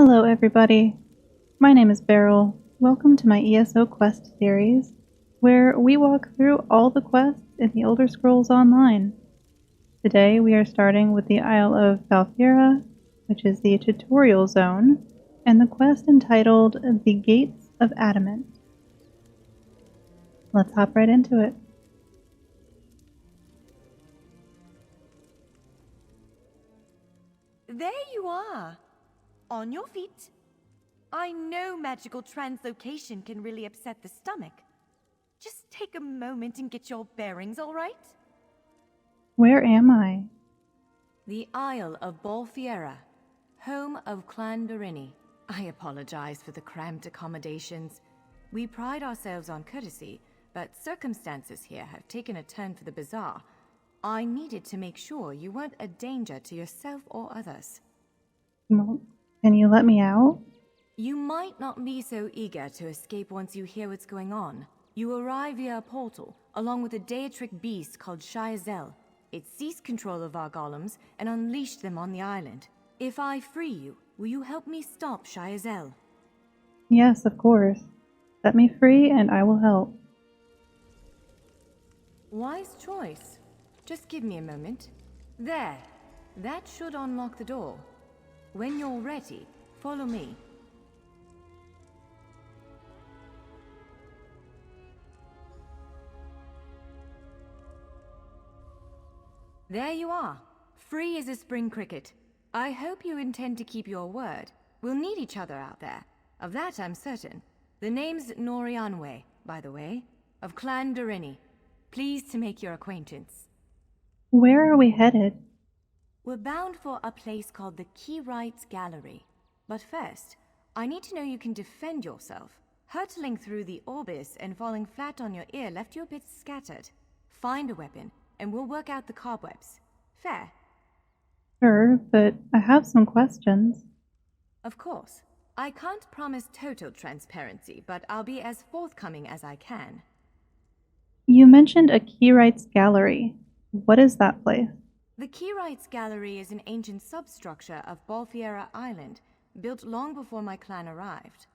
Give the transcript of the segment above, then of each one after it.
Hello everybody, my name is Beryl. Welcome to my ESO quest series, where we walk through all the quests in the Elder Scrolls Online. Today we are starting with the Isle of Balfiera, which is the tutorial zone, and the quest entitled The Gates of Adamant. Let's hop right into it. There you are! On your feet. I know magical translocation can really upset the stomach. Just take a moment and get your bearings, alright? Where am I? The Isle of Balfiera, home of Clan Durini. I apologize for the cramped accommodations. We pride ourselves on courtesy, but circumstances here have taken a turn for the bizarre. I needed to make sure you weren't a danger to yourself or others. Well, can you let me out? You might not be so eager to escape once you hear what's going on. You arrive via a portal, along with a Daetric beast called Shayazel. It seized control of our golems and unleashed them on the island. If I free you, will you help me stop Shayazel? Yes, of course. Set me free and I will help. Wise choice. Just give me a moment. There. That should unlock the door. When you're ready, follow me. There you are, free as a spring cricket. I hope you intend to keep your word. We'll need each other out there. Of that I'm certain. The name's Norianwe, by the way, of Clan Durini. Pleased to make your acquaintance. Where are we headed? We're bound for a place called the Keyrights Gallery. But first, I need to know you can defend yourself. Hurtling through the Orbis and falling flat on your ear left you a bit scattered. Find a weapon, and we'll work out the cobwebs. Fair? Sure, but I have some questions. Of course. I can't promise total transparency, but I'll be as forthcoming as I can. You mentioned a Keyrights Gallery. What is that place? The Keyrights Gallery is an ancient substructure of Balfiera Island, built long before my clan arrived.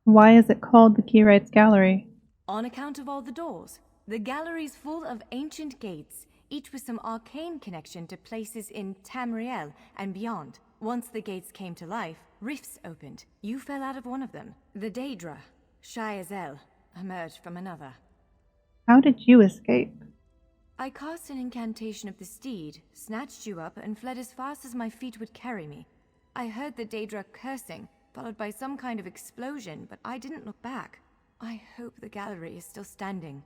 Why is it called the Keyrights Gallery? On account of all the doors. The gallery's full of ancient gates, each with some arcane connection to places in Tamriel and beyond. Once the gates came to life, rifts opened. You fell out of one of them. The Daedra, Shayazel, emerged from another. How did you escape? I cast an incantation of the steed, snatched you up, and fled as fast as my feet would carry me. I heard the Daedra cursing, followed by some kind of explosion, but I didn't look back. I hope the gallery is still standing.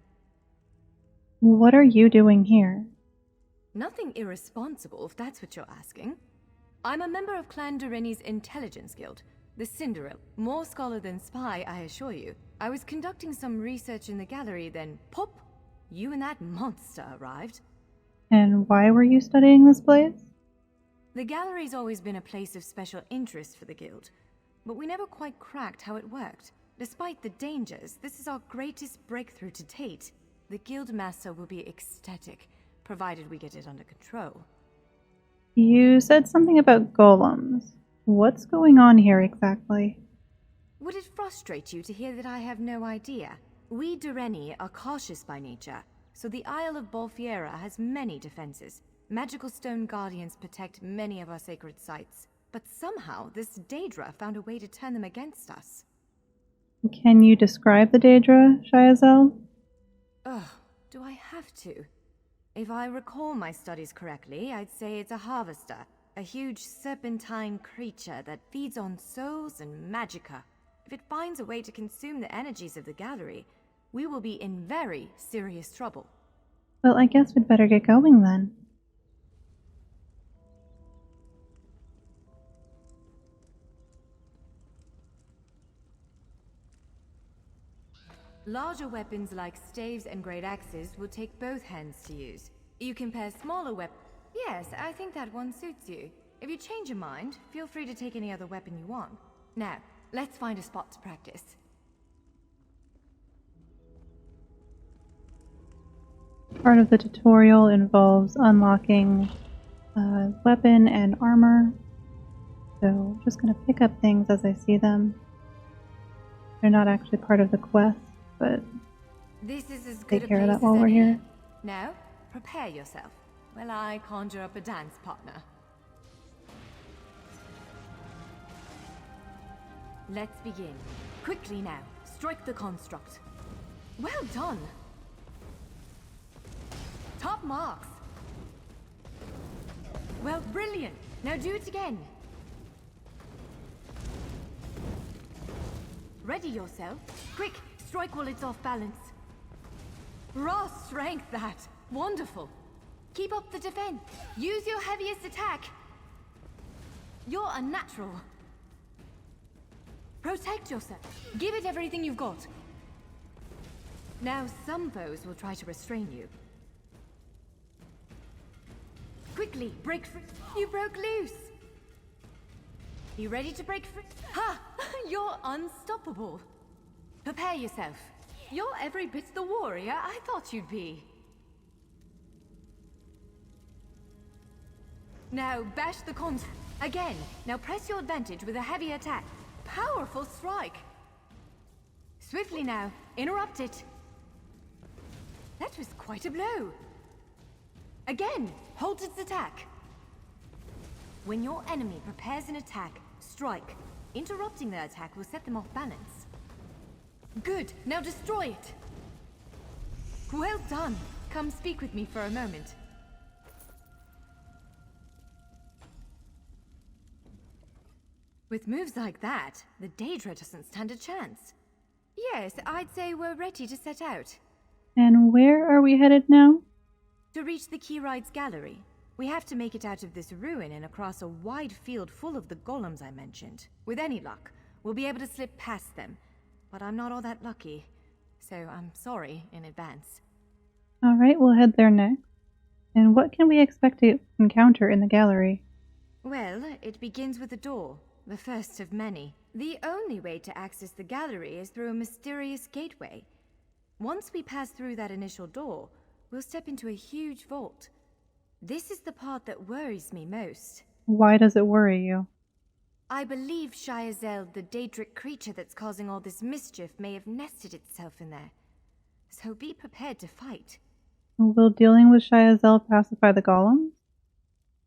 What are you doing here? Nothing irresponsible, if that's what you're asking. I'm a member of Clan Durini's intelligence guild, the Cinderell. More scholar than spy, I assure you. I was conducting some research in the gallery, then pop! You and that monster arrived. And why were you studying this place? The gallery's always been a place of special interest for the guild, but we never quite cracked how it worked. Despite the dangers, this is our greatest breakthrough to date. The guild master will be ecstatic, provided we get it under control. You said something about golems. What's going on here exactly? Would it frustrate you to hear that I have no idea? We Durini are cautious by nature, so the Isle of Balfiera has many defenses. Magical stone guardians protect many of our sacred sites, but somehow this Daedra found a way to turn them against us. Can you describe the Daedra, Shayazel? Ugh, do I have to? If I recall my studies correctly, I'd say it's a harvester, a huge serpentine creature that feeds on souls and magicka. If it finds a way to consume the energies of the gallery, we will be in very serious trouble. Well, I guess we'd better get going then. Larger weapons like staves and great axes will take both hands to use. You can pair smaller weapons. Yes, I think that one suits you. If you change your mind, feel free to take any other weapon you want. Now, let's find a spot to practice. Part of the tutorial involves unlocking weapon and armor. so just gonna pick up things as I see them. They're not actually part of the quest, but This is as good take a care of place that while as we're any. here. Now, prepare yourself while I conjure up a dance partner. Let's begin. Quickly now, strike the construct. Well done! Top marks! Well, brilliant! Now do it again! Ready yourself. Quick, strike while it's off balance. Raw strength, that! Wonderful! Keep up the defense! Use your heaviest attack! You're a natural. Protect yourself. Give it everything you've got. Now, some foes will try to restrain you. Quickly, break free. You broke loose. You ready to break free? Ha! You're unstoppable. Prepare yourself. You're every bit the warrior I thought you'd be. Now, bash the cons again. Now press your advantage with a heavy attack. Powerful strike. Swiftly now, interrupt it. That was quite a blow. Again, hold its attack. When your enemy prepares an attack, strike. Interrupting their attack will set them off balance. Good, now destroy it. Well done. Come speak with me for a moment. With moves like that, the Daedra doesn't stand a chance. Yes, I'd say we're ready to set out. And where are we headed now? To reach the Keyride's gallery, we have to make it out of this ruin and across a wide field full of the golems I mentioned. With any luck, we'll be able to slip past them. But I'm not all that lucky, so I'm sorry in advance. Alright, we'll head there next. And what can we expect to encounter in the gallery? Well, it begins with a door, the first of many. The only way to access the gallery is through a mysterious gateway. Once we pass through that initial door, we'll step into a huge vault. This is the part that worries me most. Why does it worry you? I believe Shiazel, the Daedric creature that's causing all this mischief, may have nested itself in there. So be prepared to fight. Will dealing with Shiazel pacify the golems?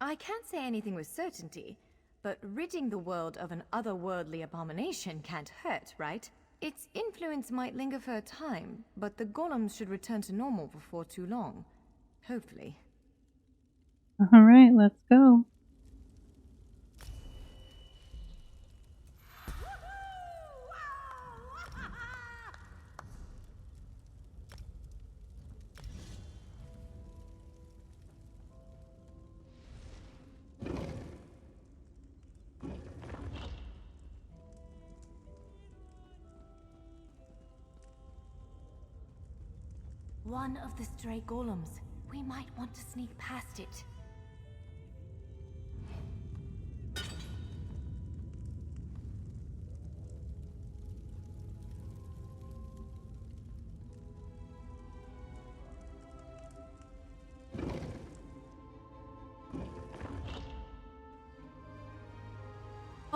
I can't say anything with certainty, but ridding the world of an otherworldly abomination can't hurt, right? Its influence might linger for a time, but the golems should return to normal before too long. Hopefully. Alright, let's go. One of the stray golems. We might want to sneak past it.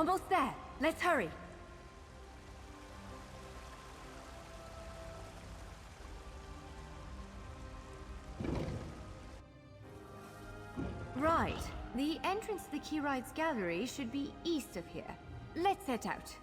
Almost there. Let's hurry. Right. The entrance to the Keyride's gallery should be east of here. Let's set out.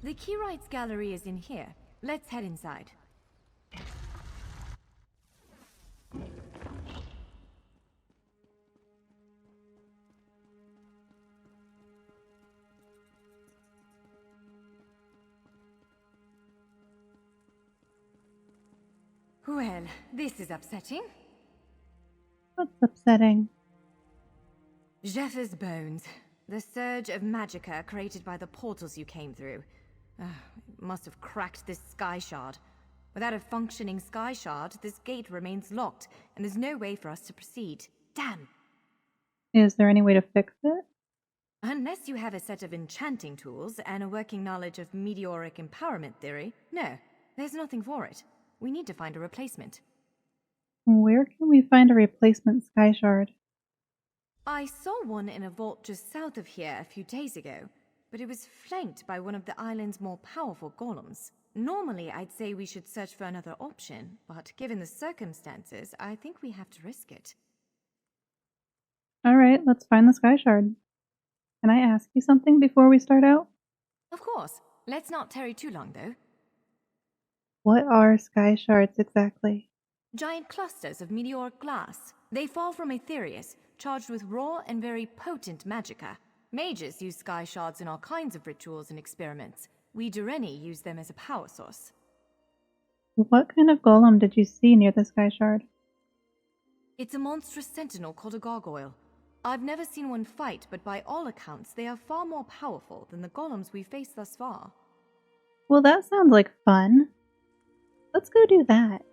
The key rights gallery is in here. Let's head inside. Well, this is upsetting. What's upsetting? Jeff's bones. The surge of magicka created by the portals you came through. It must have cracked this sky shard. Without a functioning sky shard, this gate remains locked, and there's no way for us to proceed. Damn! Is there any way to fix it? Unless you have a set of enchanting tools and a working knowledge of meteoric empowerment theory, no, there's nothing for it. We need to find a replacement. Where can we find a replacement sky shard? I saw one in a vault just south of here a few days ago, but it was flanked by one of the island's more powerful golems. Normally, I'd say we should search for another option, but given the circumstances, I think we have to risk it. Alright, let's find the sky shard. Can I ask you something before we start out? Of course. Let's not tarry too long, though. What are sky shards exactly? Giant clusters of meteoric glass. They fall from Aetherius, charged with raw and very potent magicka. Mages use sky shards in all kinds of rituals and experiments. We Dureni use them as a power source. What kind of golem did you see near the sky shard? It's a monstrous sentinel called a gargoyle. I've never seen one fight, but by all accounts, they are far more powerful than the golems we've faced thus far. Well, that sounds like fun. Let's go do that.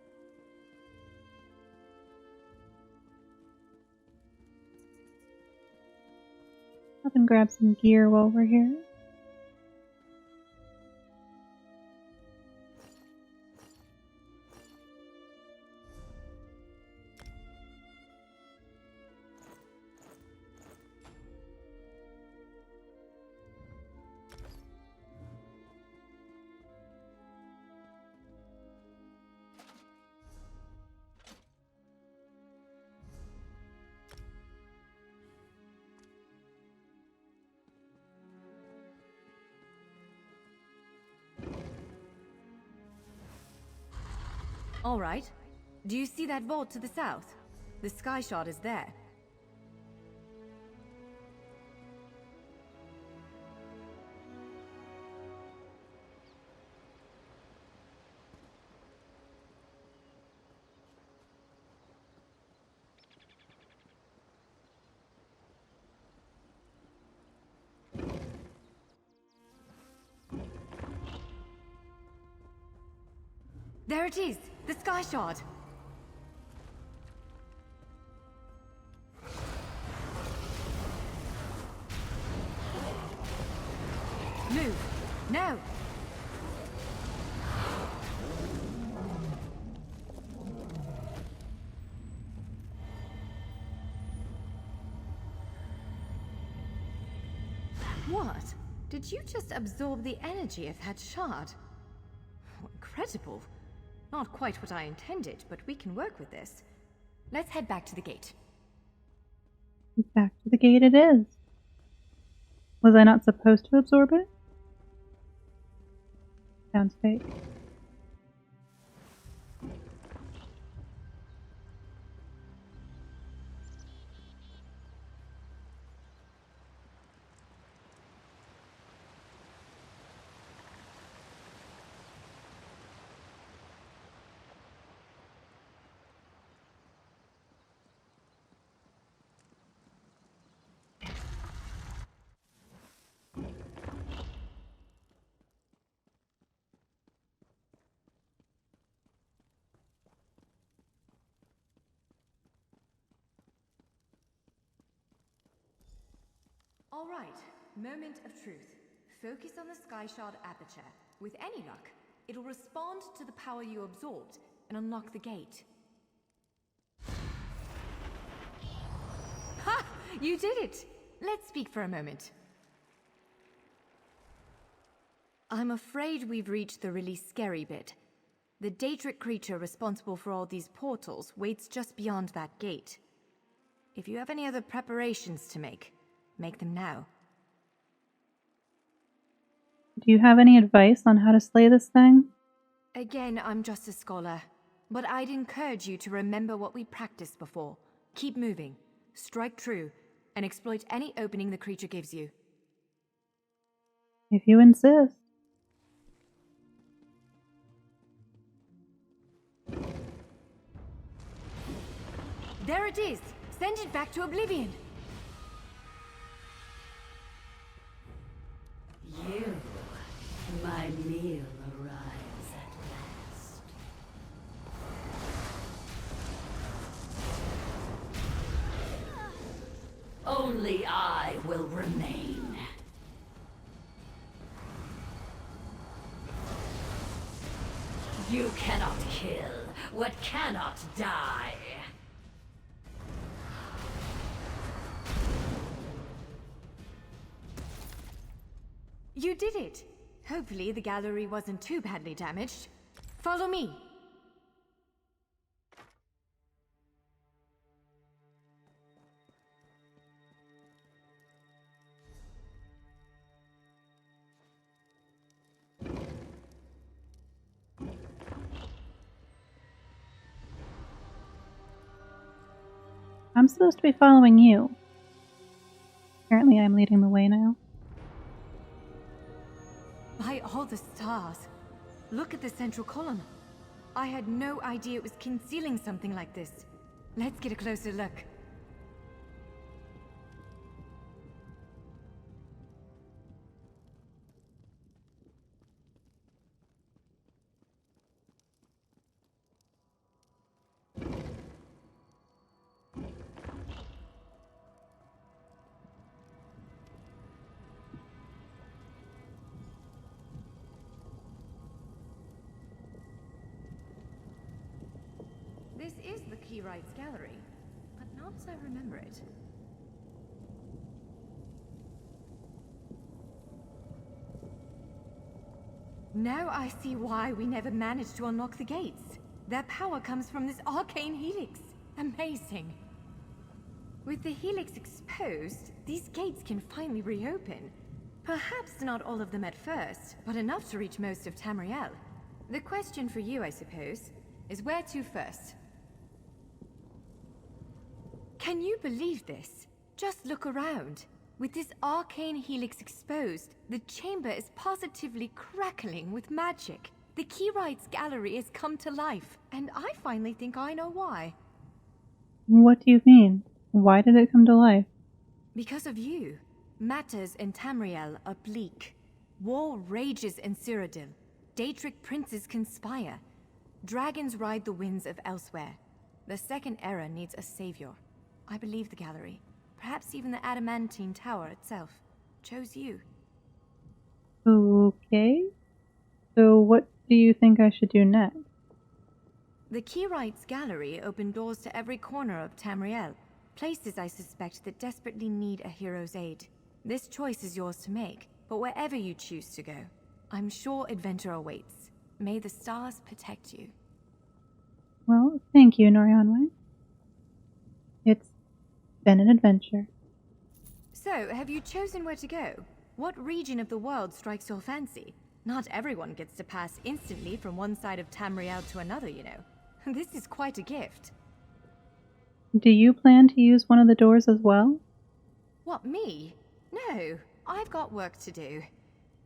Up and grab some gear while we're here. All right. Do you see that vault to the south? The sky shard is there. There it is! The sky shard! Move! Now! What? Did you just absorb the energy of that shard? Incredible! Not quite what I intended, but we can work with this. Let's head back to the gate. Back to the gate it is. Was I not supposed to absorb it? Sounds fake. All right, moment of truth. Focus on the sky shard aperture. With any luck, it'll respond to the power you absorbed and unlock the gate. Ha! You did it! Let's speak for a moment. I'm afraid we've reached the really scary bit. The Daedric creature responsible for all these portals waits just beyond that gate. If you have any other preparations to make them now. Do you have any advice on how to slay this thing? Again, I'm just a scholar. But I'd encourage you to remember what we practiced before. Keep moving, strike true, and exploit any opening the creature gives you. If you insist. There it is! Send it back to oblivion! You, my meal arrives at last. Only I will remain. You cannot kill what cannot die. You did it! Hopefully the gallery wasn't too badly damaged. Follow me! I'm supposed to be following you. Apparently I'm leading the way now. By all the stars! Look at the central column. I had no idea it was concealing something like this. Let's get a closer look. This is the Key Rights Gallery, but not as I remember it. Now I see why we never managed to unlock the gates. Their power comes from this arcane helix. Amazing. With the helix exposed, these gates can finally reopen. Perhaps not all of them at first, but enough to reach most of Tamriel. The question for you, I suppose, is where to first? Can you believe this? Just look around. With this arcane helix exposed, the chamber is positively crackling with magic. The Key Rights Gallery has come to life, and I finally think I know why. What do you mean? Why did it come to life? Because of you. Matters in Tamriel are bleak. War rages in Cyrodiil. Daedric princes conspire. Dragons ride the winds of elsewhere. The Second Era needs a savior. I believe the gallery, perhaps even the Adamantine Tower itself, chose you. Okay. So what do you think I should do next? The Key Rights Gallery opened doors to every corner of Tamriel, places I suspect that desperately need a hero's aid. This choice is yours to make, but wherever you choose to go, I'm sure adventure awaits. May the stars protect you. Well, thank you, Norianwe. It's been an adventure. So, have you chosen where to go? What region of the world strikes your fancy? Not everyone gets to pass instantly from one side of Tamriel to another, you know. This is quite a gift. Do you plan to use one of the doors as well? What, me? No, I've got work to do.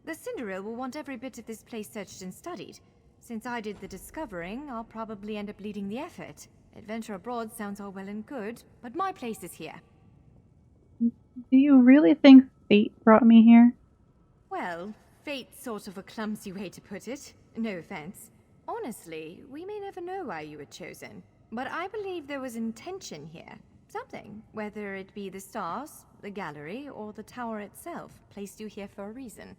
The Cinderil will want every bit of this place searched and studied. Since I did the discovering, I'll probably end up leading the effort. Adventure abroad sounds all well and good, but my place is here. Do you really think fate brought me here? Well, fate's sort of a clumsy way to put it. No offense. Honestly, we may never know why you were chosen. But I believe there was intention here. Something, whether it be the stars, the gallery, or the tower itself, placed you here for a reason.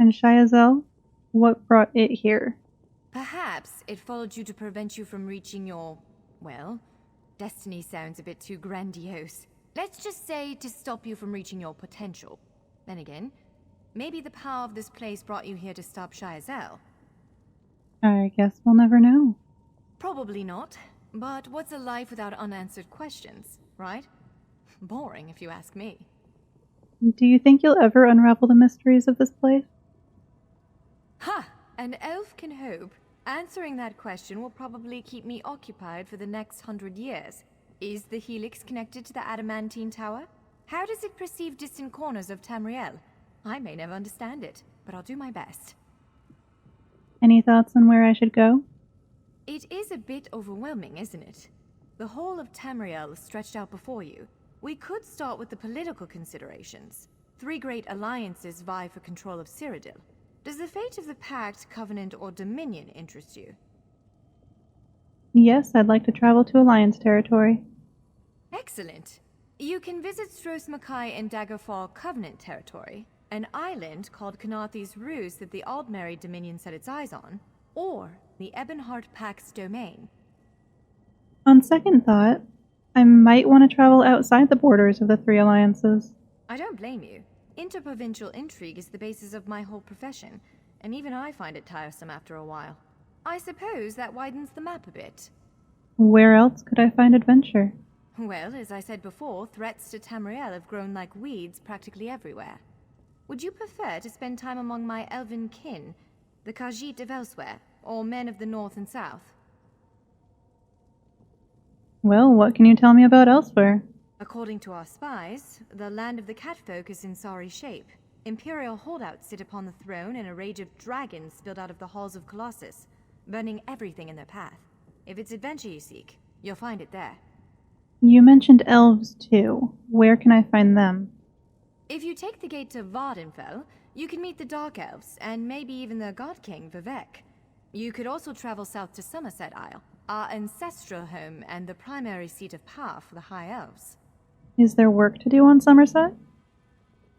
And Shayazel? What brought it here? Perhaps it followed you to prevent you from reaching your, well, destiny sounds a bit too grandiose. Let's just say to stop you from reaching your potential. Then again, maybe the power of this place brought you here to stop Shayazel. I guess we'll never know. Probably not. But what's a life without unanswered questions, right? Boring, if you ask me. Do you think you'll ever unravel the mysteries of this place? Ha! An elf can hope. Answering that question will probably keep me occupied for the next 100 years. Is the helix connected to the adamantine tower? How does it perceive distant corners of Tamriel? I may never understand it, but I'll do my best. Any thoughts on where I should go? It is a bit overwhelming, isn't it? The whole of Tamriel is stretched out before you. We could start with the political considerations. 3 great alliances vie for control of Cyrodiil. Does the fate of the Pact, Covenant, or Dominion interest you? Yes, I'd like to travel to Alliance territory. Excellent. You can visit Stros Mackay and Daggerfall Covenant territory, an island called Kanathi's Ruse that the Aldmeri Dominion set its eyes on, or the Ebonheart Pact's domain. On second thought, I might want to travel outside the borders of the 3 alliances. I don't blame you. Interprovincial intrigue is the basis of my whole profession, and even I find it tiresome after a while. I suppose that widens the map a bit. Where else could I find adventure? Well, as I said before, threats to Tamriel have grown like weeds practically everywhere. Would you prefer to spend time among my elven kin, the Khajiit of elsewhere, or men of the north and south? Well, what can you tell me about elsewhere? According to our spies, the land of the catfolk is in sorry shape. Imperial holdouts sit upon the throne, and a rage of dragons spilled out of the halls of Colossus, burning everything in their path. If it's adventure you seek, you'll find it there. You mentioned elves, too. Where can I find them? If you take the gate to Vardenfell, you can meet the Dark Elves, and maybe even the God King, Vivek. You could also travel south to Somerset Isle, our ancestral home and the primary seat of power for the High Elves. Is there work to do on Somerset?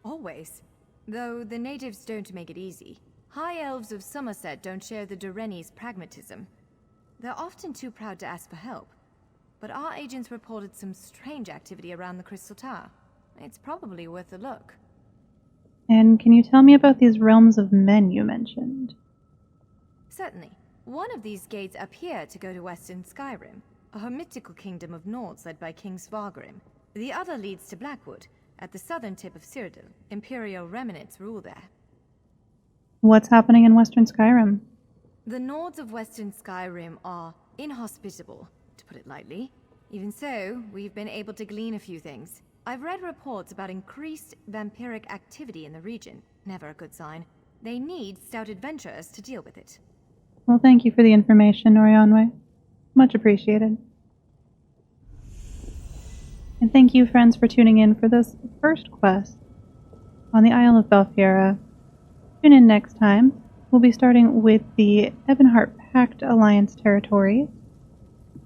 Always. Though the natives don't make it easy. High Elves of Somerset don't share the Durrani's pragmatism. They're often too proud to ask for help. But our agents reported some strange activity around the Crystal Tower. It's probably worth a look. And can you tell me about these realms of men you mentioned? Certainly. One of these gates appear to go to Western Skyrim, a mythical kingdom of Nords led by King Svargrim. The other leads to Blackwood, at the southern tip of Cyrodiil. Imperial remnants rule there. What's happening in Western Skyrim? The Nords of Western Skyrim are inhospitable, to put it lightly. Even so, we've been able to glean a few things. I've read reports about increased vampiric activity in the region. Never a good sign. They need stout adventurers to deal with it. Well, thank you for the information, Orianwe. Much appreciated. And thank you, friends, for tuning in for this first quest on the Isle of Balfiera. Tune in next time. We'll be starting with the Ebonheart Pact Alliance territory,